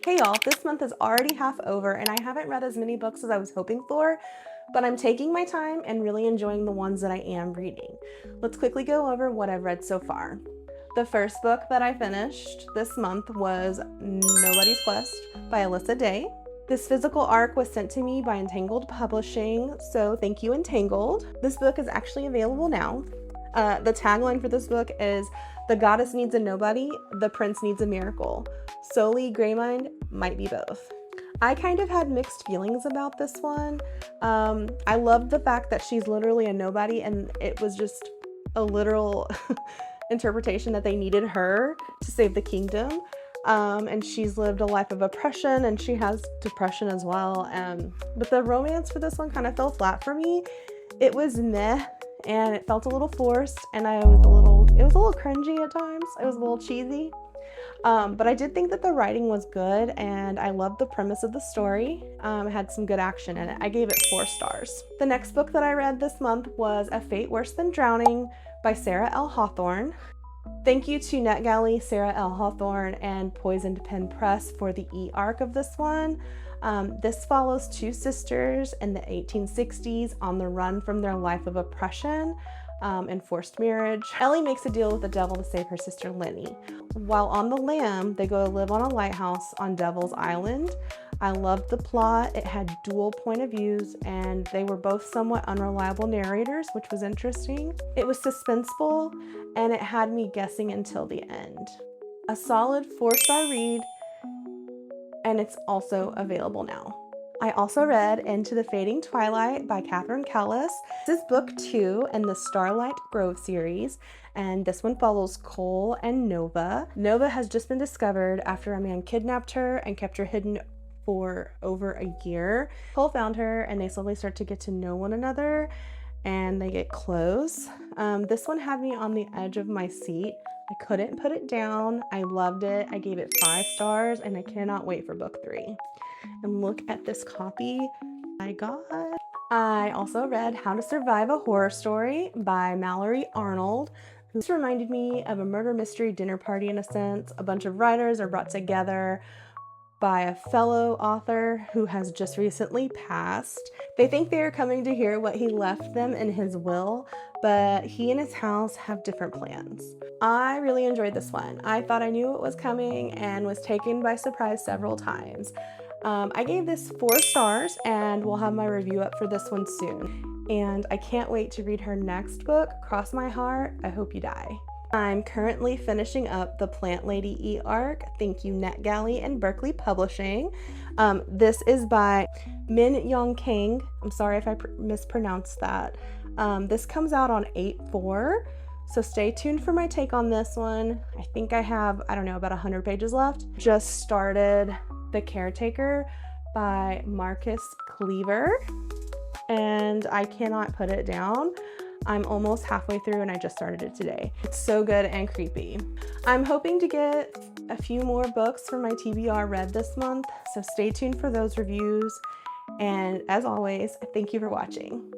Hey y'all, this month is already half over and I haven't read as many books as I was hoping for, but I'm taking my time and really enjoying the ones that I am reading. Let's quickly go over what I've read so far. The first book that I finished this month was Nobody's Quest by Alyssa Day. This physical arc was sent to me by Entangled Publishing, so thank you, Entangled. This book is actually available now. The tagline for this book is, "The goddess needs a nobody, the prince needs a miracle. Solely Greymine might be both." I kind of had mixed feelings about this one. I loved the fact that she's literally a nobody and it was just a literal interpretation that they needed her to save the kingdom. And she's lived a life of oppression and she has depression as well. But the romance for this one kind of fell flat for me. It was meh and it felt a little forced and it was a little cringy at times. It was a little cheesy. But I did think that the writing was good and I loved the premise of the story. It had some good action in it. I gave it 4 stars. The next book that I read this month was A Fate Worse Than Drowning by Sarah L. Hawthorne. Thank you to NetGalley, Sarah L. Hawthorne, and Poisoned Pen Press for the e-arc of this one. This follows 2 sisters in the 1860s on the run from their life of oppression and forced marriage. Ellie makes a deal with the devil to save her sister Lenny. While on the lam, they go to live on a lighthouse on Devil's Island. I loved the plot. It had dual point of views and they were both somewhat unreliable narrators, which was interesting. It was suspenseful and it had me guessing until the end. A solid 4-star read, and it's also available now. I also read Into the Fading Twilight by Catherine Kellis. This is book 2 in the Starlight Grove series, and this one follows Cole and Nova. Nova has just been discovered after a man kidnapped her and kept her hidden for over a year. Cole found her and they slowly start to get to know one another and they get close. This one had me on the edge of my seat. I couldn't put it down. I loved it. I gave it 5 stars and I cannot wait for book 3. And look at this copy I got. I also read How to Survive a Horror Story by Mallory Arnold. This reminded me of a murder mystery dinner party in a sense. A bunch of writers are brought together by a fellow author who has just recently passed. They think they are coming to hear what he left them in his will, but he and his house have different plans. I really enjoyed this one. I thought I knew it was coming and was taken by surprise several times. I gave this 4 stars and we'll have my review up for this one soon. And I can't wait to read her next book, Cross My Heart, I Hope You Die. I'm currently finishing up the Plant Lady e-arc. Thank you, NetGalley and Berkeley Publishing. This is by Min Yong Kang. I'm sorry if I mispronounced that. This comes out on 8/4, so stay tuned for my take on this one. I think I have, I don't know, about 100 pages left. Just started The Caretaker by Marcus Cleaver, and I cannot put it down. I'm almost halfway through and I just started it today. It's so good and creepy. I'm hoping to get a few more books for my TBR read this month, so stay tuned for those reviews. And as always, thank you for watching.